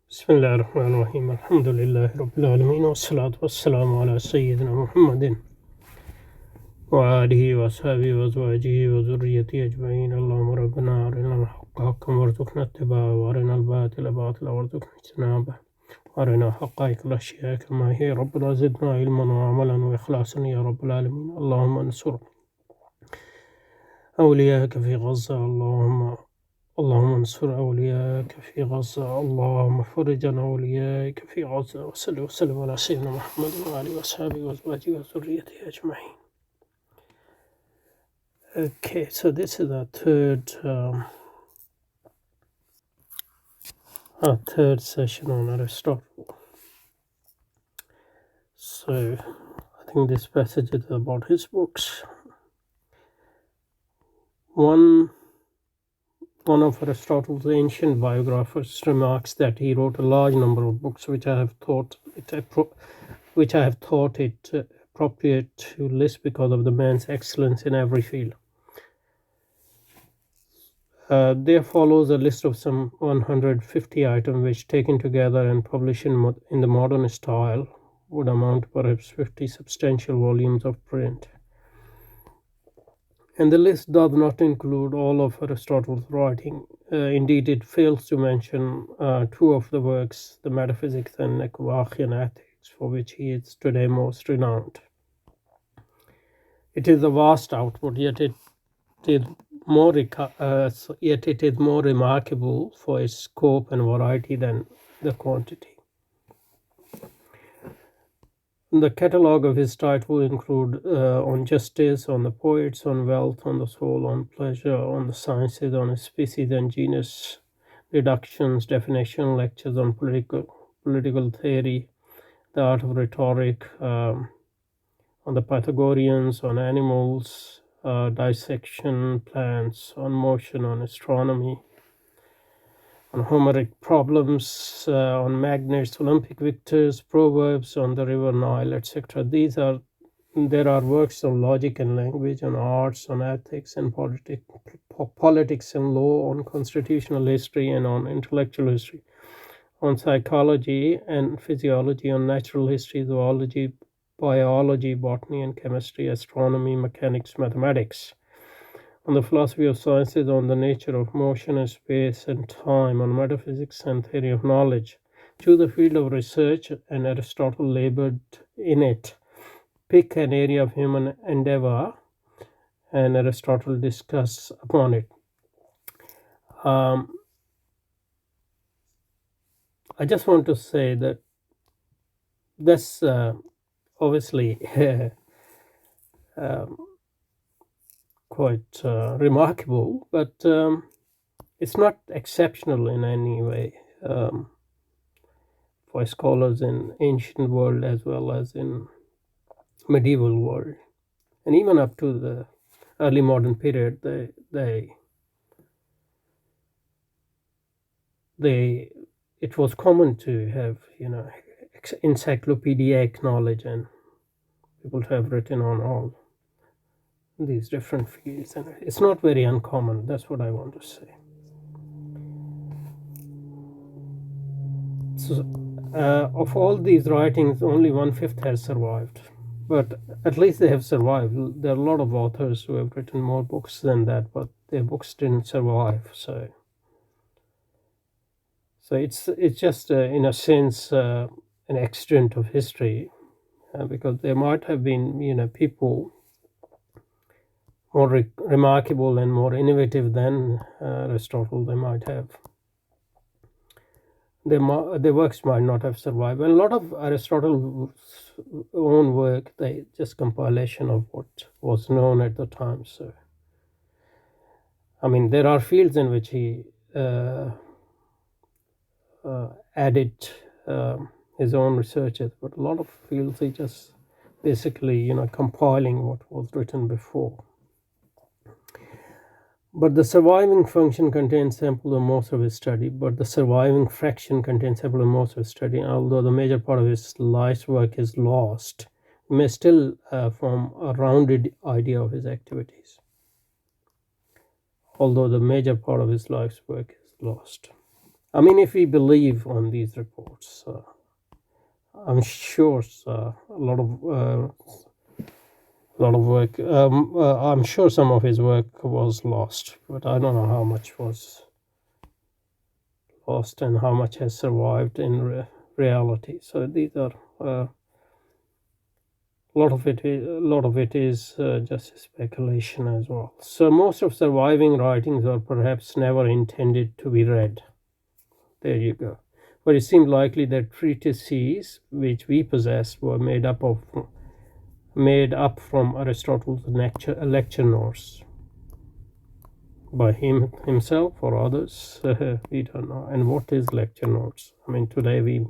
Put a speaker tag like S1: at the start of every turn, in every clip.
S1: بسم الله الرحمن الرحيم الحمد لله رب العالمين والصلاة والسلام على سيدنا محمد وآله وأصحابه وأزواجه وذريته أجمعين. اللهم ربنا أرنا الحق حقا وارزقنا اتباعه وأرنا الباطل باطلا وارزقنا اجتنابه وأرنا حقائق الأشياء كما هي. ربنا زدنا علما وعملا وإخلاصا يا رب العالمين. اللهم انصر أولياءك في غزة. اللهم انصر أولياءك في غزة. اللهم فرج عن أوليائك في غزة. وصل وسلم على سيدنا محمد وآله وأصحابه وأزواجه وذريته أجمعين. Okay, so this is our third session on Aristotle. So I think this passage is about his books. One of Aristotle's ancient biographers remarks that he wrote a large number of books which I have thought it appropriate to list because of the man's excellence in every field. There follows a list of some 150 items which, taken together and published in the modern style, would amount to perhaps 50 substantial volumes of print. And the list does not include all of Aristotle's writing. Indeed, it fails to mention two of the works, the Metaphysics and Nicomachean Ethics, for which he is today most renowned. It is a vast output, yet it is more remarkable for its scope and variety than the quantity. The catalogue of his title include on justice, on the poets, on wealth, on the soul, on pleasure, on the sciences, on species and genus, deductions, definition, lectures on political theory, the art of rhetoric, on the Pythagoreans, on animals, dissection, plants, on motion, on astronomy, on Homeric problems, on magnets, Olympic victors, proverbs, on the river Nile, etc. There are works on logic and language, on arts, on ethics and politics and law, on constitutional history and on intellectual history, on psychology and physiology, on natural history, zoology, biology, botany and chemistry, astronomy, mechanics, mathematics, on the philosophy of sciences, on the nature of motion and space and time, on metaphysics and theory of knowledge. Choose a field of research, and Aristotle labored in it. Pick an area of human endeavor, and Aristotle discussed upon it. I just want to say that that's obviously quite remarkable, but it's not exceptional in any way for scholars in ancient world as well as in medieval world, and even up to the early modern period. It was common to have encyclopedic knowledge and people to have written on all these different fields, and it's not very uncommon. That's what I want to say. So of all these writings, only 1/5 has survived, but at least they have survived. There are a lot of authors who have written more books than that, but their books didn't survive. So it's just in a sense an accident of history, because there might have been people more remarkable and more innovative than Aristotle. They might have. Their works might not have survived. And a lot of Aristotle's own work, they just compilation of what was known at the time. So, I mean, there are fields in which he added his own researches, but a lot of fields he just basically compiling what was written before. But the surviving function contains sample of most of his study, but the surviving fraction contains sample of most of his study. Although the major part of his life's work is lost, we may still form a rounded idea of his activities. Although the major part of his life's work is lost. I mean, if we believe on these reports, I'm sure a lot of work. I'm sure some of his work was lost, but I don't know how much was lost and how much has survived in reality. So these are a lot of it is just speculation as well. So most of surviving writings are perhaps never intended to be read. There you go. But it seemed likely that treatises which we possess were made up from Aristotle's lecture notes by himself or others. We don't know. And what is lecture notes? I mean, today we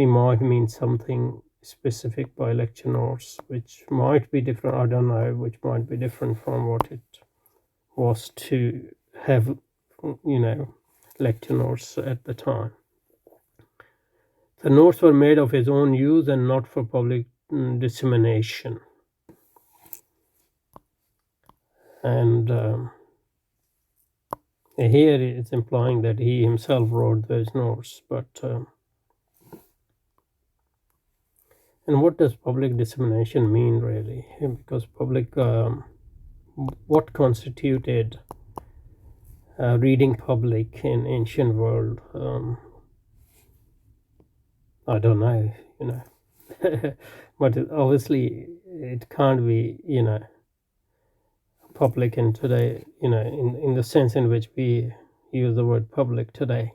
S1: might mean something specific by lecture notes, which might be different. I don't know, which might be different from what it was to have, lecture notes at the time. The notes were made of his own use and not for public dissemination. And here it's implying that he himself wrote those notes, but and what does public dissemination mean, really? Because what constituted reading public in ancient world? I don't know, but obviously it can't be, public in today, in the sense in which we use the word public today.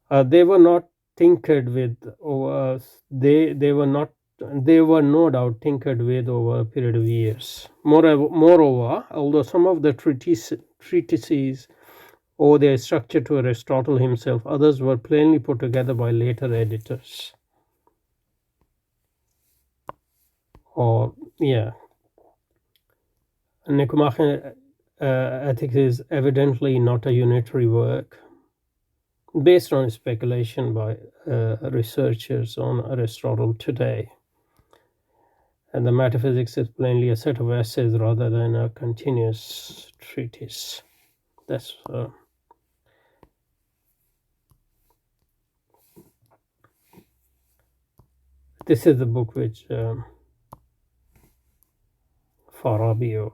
S1: They were not tinkered with, or they were no doubt tinkered with over a period of years. Moreover, although some of the treatises owe their structure to Aristotle himself, others were plainly put together by later editors. Nicomachean Ethics is evidently not a unitary work, based on speculation by researchers on Aristotle today. And the Metaphysics is plainly a set of essays rather than a continuous treatise. That's this is the book which Farabi or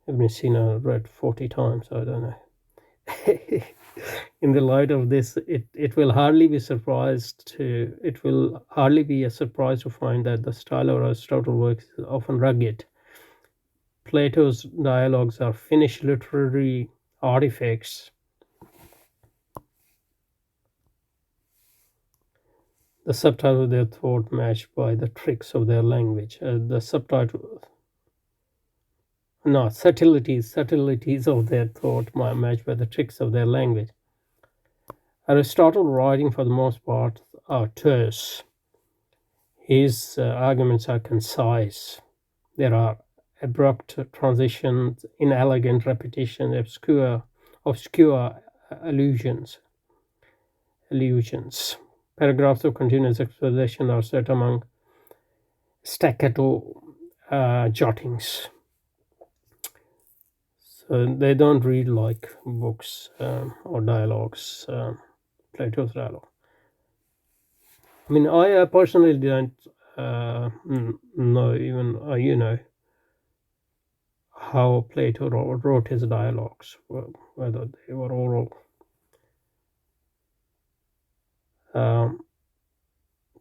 S1: Ibn Sina read 40 times. I don't know. In the light of this, it will hardly be a surprise to find that the style of Aristotle works is often rugged. Plato's dialogues are finished literary artifacts. The subtitle of their thought matched by the tricks of their language. Subtleties of their thought matched by the tricks of their language. Aristotle, writing for the most part, are terse. His arguments are concise. There are abrupt transitions, inelegant repetition, obscure allusions. Paragraphs of continuous exposition are set among staccato jottings. So they don't read like books or dialogues, Plato's dialogue. I mean, I personally didn't know even, how Plato wrote his dialogues, whether they were oral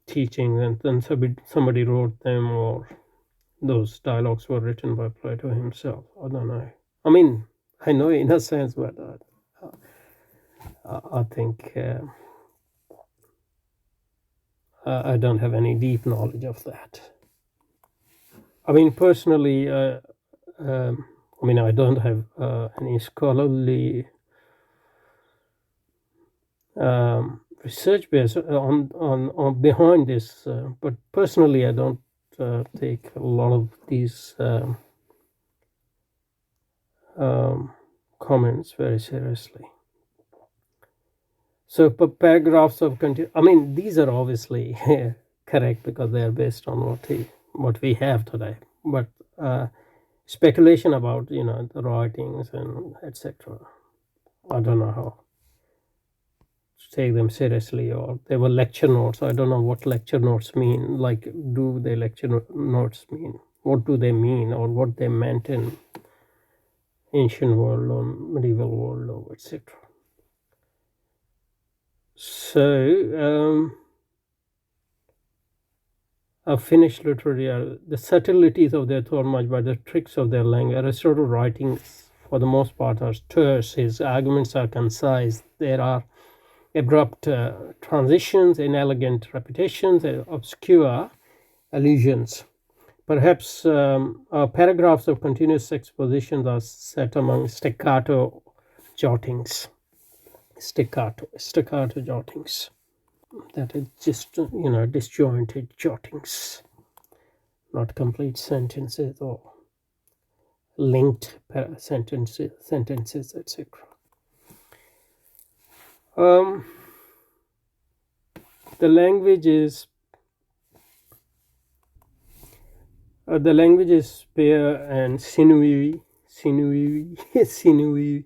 S1: teaching and then somebody wrote them, or those dialogues were written by Plato himself. I don't know. I mean, I know in a sense, but I think I don't have any deep knowledge of that. I mean, personally, I don't have any scholarly research based on behind this, but personally, I don't take a lot of these comments very seriously. So paragraphs of these are obviously correct because they are based on what we have today, but speculation about the writings and etc. I don't know how to take them seriously, or they were lecture notes. I don't know what lecture notes mean. Like, do they notes mean? What do they mean, or what they meant in ancient world or medieval world, or etc. So, a Finnish literary, the subtleties of their thought much by the tricks of their language. Aristotle's writings, for the most part, are terse. His arguments are concise. There are abrupt transitions, inelegant repetitions, obscure allusions. Perhaps paragraphs of continuous expositions are set among staccato jottings. Staccato jottings. That is just, disjointed jottings, not complete sentences or linked sentences, etc. The language is spare and sinewy. Sinewy.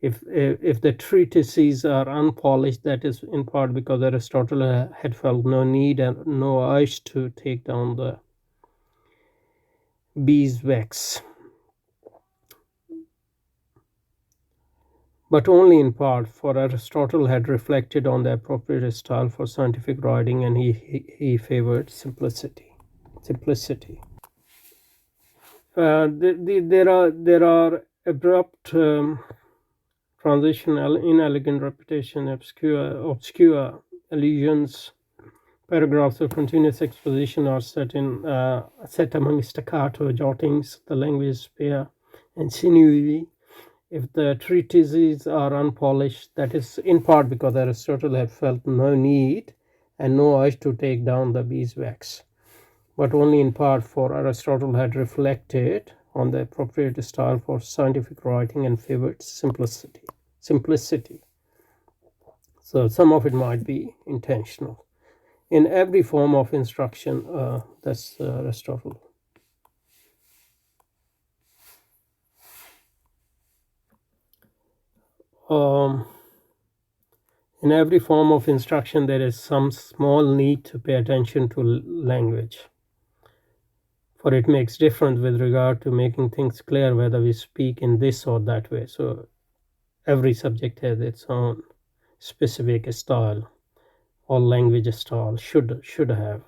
S1: If the treatises are unpolished, that is in part because Aristotle had felt no need and no urge to take down the beeswax, but only in part, for Aristotle had reflected on the appropriate style for scientific writing, and he favored simplicity. There are abrupt transition, inelegant repetition, obscure allusions. Paragraphs of continuous exposition are set among staccato jottings. The language is spare and sinewy. If the treatises are unpolished, that is in part because Aristotle had felt no need and no urge to take down the beeswax, but only in part, for Aristotle had reflected on the appropriate style for scientific writing and favored simplicity. So some of it might be intentional. In every form of instruction, that's Aristotle. In every form of instruction, there is some small need to pay attention to language, for it makes difference with regard to making things clear whether we speak in this or that way. So every subject has its own specific style, or language style should have,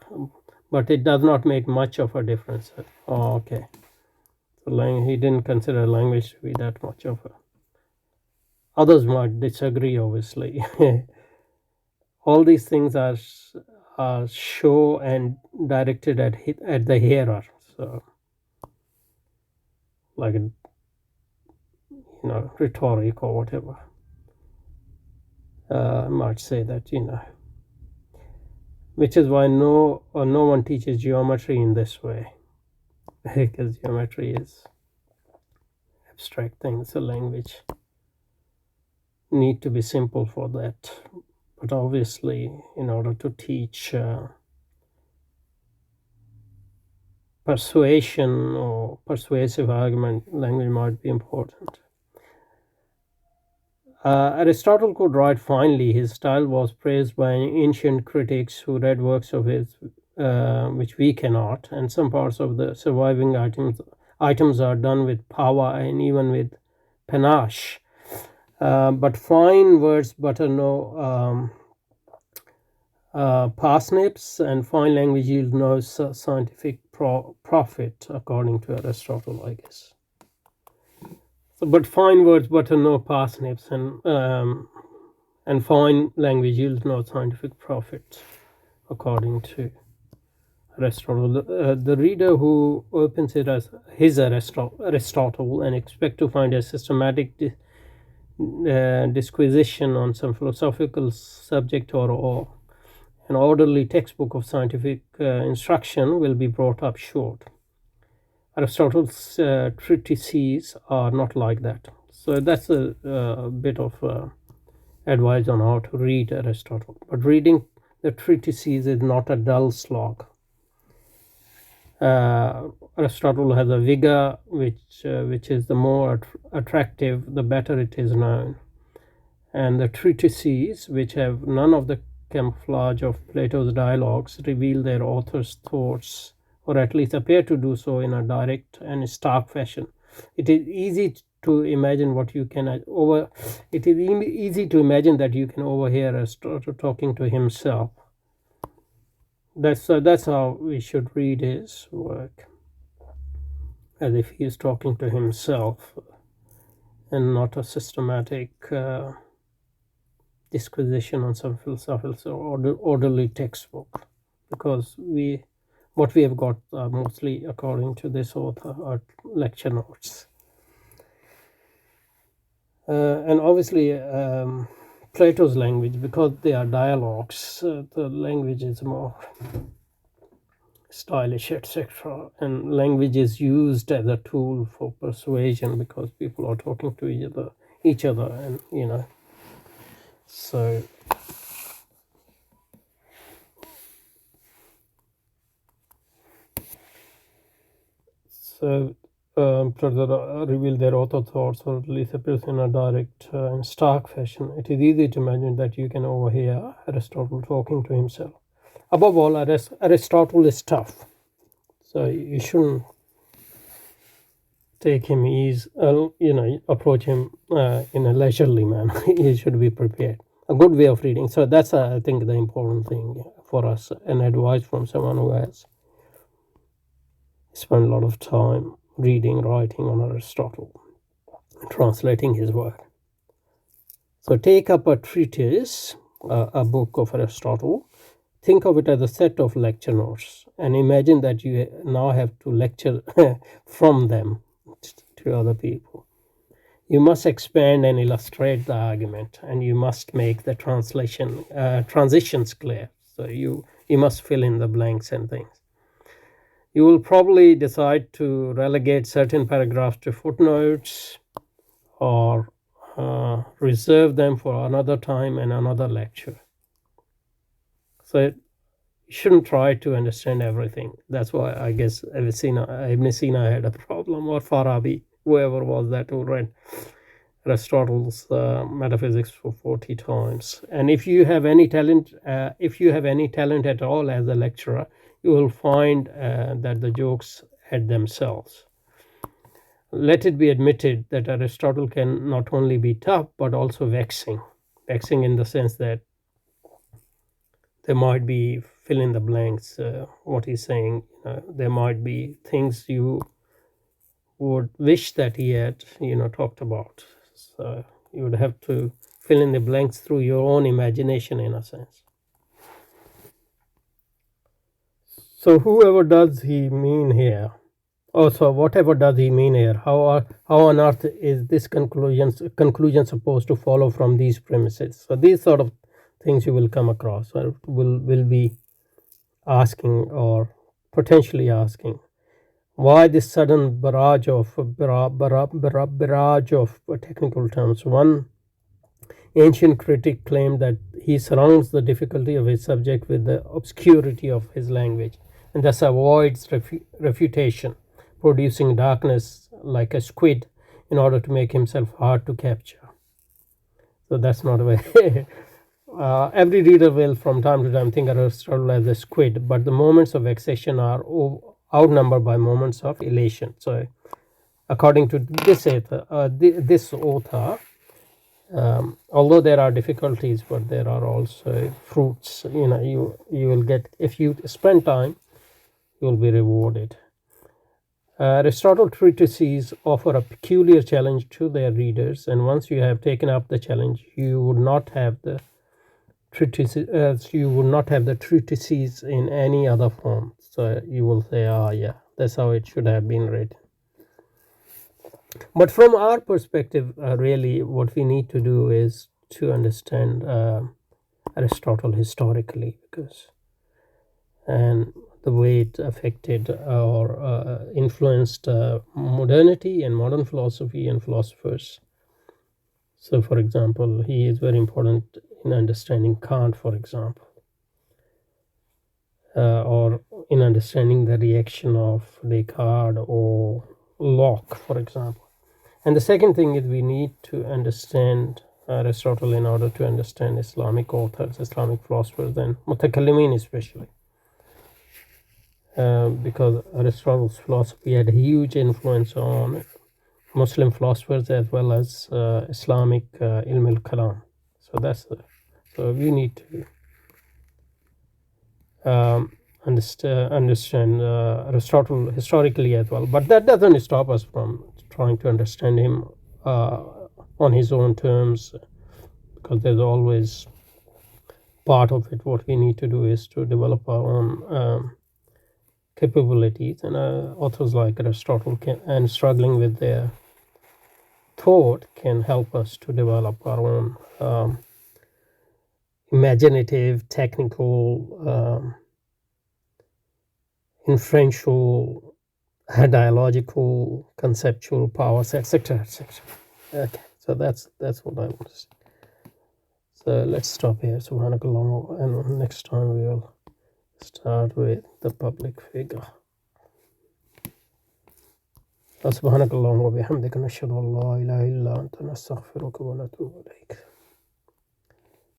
S1: but it does not make much of a difference. Oh, okay. So he didn't consider language to be that much of a. Others might disagree, obviously. All these things are show and directed at the hearer. So, like, rhetoric or whatever. I might say that, which is why no one teaches geometry in this way, because geometry is abstract things. The language need to be simple for that. But obviously, in order to teach persuasion or persuasive argument, language might be important. Aristotle could write finely. His style was praised by ancient critics who read works of his which we cannot, and some parts of the surviving items are done with power and even with panache. But fine words butter no parsnips, and fine language yield no scientific profit, according to Aristotle, I guess. So, but fine words butter no parsnips, and fine language yields no scientific profit, according to Aristotle. The reader who opens it as his Aristotle and expect to find a systematic disquisition on some philosophical subject or an orderly textbook of scientific instruction will be brought up short. Aristotle's treatises are not like that. So that's a bit of advice on how to read Aristotle. But reading the treatises is not a dull slog. Aristotle has a vigor which is the more attractive, the better it is known. and the treatises, which have none of the camouflage of Plato's dialogues, reveal their author's thoughts, or at least appear to do so in a direct and stark fashion. It is easy to imagine what you can over. It is easy to imagine that you can overhear Aristotle talking to himself. That's how we should read his work, as if he is talking to himself, and not a systematic disquisition on some philosophical or orderly textbook, because what we have got mostly, according to this author, are lecture notes. And obviously, Plato's language, because they are dialogues, the language is more stylish, etc. And language is used as a tool for persuasion, because people are talking to each other, and so. So, further reveal their author thoughts, or at least appears in a direct and stark fashion. It is easy to imagine that you can overhear Aristotle talking to himself. Above all, Aristotle is tough, so you shouldn't take him approach him in a leisurely manner. You should be prepared. A good way of reading. So that's, I think, the important thing for us, and advice from someone who has spent a lot of time reading, writing on Aristotle, translating his work. So take up a treatise, a book of Aristotle. Think of it as a set of lecture notes, and imagine that you now have to lecture from them to other people. You must expand and illustrate the argument, and you must make the transitions clear. So you must fill in the blanks and things. You will probably decide to relegate certain paragraphs to footnotes, or reserve them for another time and another lecture. So you shouldn't try to understand everything. That's why I guess Ibn Sina had a problem, or Farabi, whoever was that who read Aristotle's metaphysics for 40 times. And if you have any talent at all as a lecturer, you will find that the jokes at themselves. Let it be admitted that Aristotle can not only be tough, but also vexing in the sense that there might be fill in the blanks, what he's saying. There might be things you would wish that he had talked about. So you would have to fill in the blanks through your own imagination, in a sense. So whoever does he mean here? So whatever does he mean here? How on earth is this conclusion supposed to follow from these premises? So these sort of things you will come across, or will be asking, or potentially asking. Why this sudden barrage of technical terms? One ancient critic claimed that he surrounds the difficulty of his subject with the obscurity of his language, and thus avoids refutation, producing darkness like a squid in order to make himself hard to capture. So that's not a way. Every reader will from time to time think of Aristotle as a squid, but the moments of vexation are outnumbered by moments of elation. So according to this author, although there are difficulties, but there are also fruits. You will get, if you spend time, you will be rewarded. Aristotle treatises offer a peculiar challenge to their readers, and once you have taken up the challenge, you would not have the treatises in any other form. So you will say, yeah, that's how it should have been read. But from our perspective, really what we need to do is to understand Aristotle historically, and the way it affected or influenced modernity and modern philosophy and philosophers. So for example, he is very important in understanding Kant, for example, or in understanding the reaction of Descartes or Locke, for example. And the second thing is we need to understand Aristotle in order to understand Islamic authors, Islamic philosophers, and mutakallimin especially. Because Aristotle's philosophy had a huge influence on Muslim philosophers as well as Islamic ilm al-kalam. So we need to understand Aristotle historically as well. But that doesn't stop us from trying to understand him on his own terms, because there's always part of it. What we need to do is to develop our own capabilities, and authors like Aristotle and struggling with their thought can help us to develop our own imaginative, technical, inferential, dialogical, conceptual powers, etc., etc. Okay, so that's what I want to say. So let's stop here. Subhanakallah, and next time we will start with the public figure. سبحانك اللهم وبحمدك نشهد أن لا إله إلا أنت نستغفرك ونتوب إليك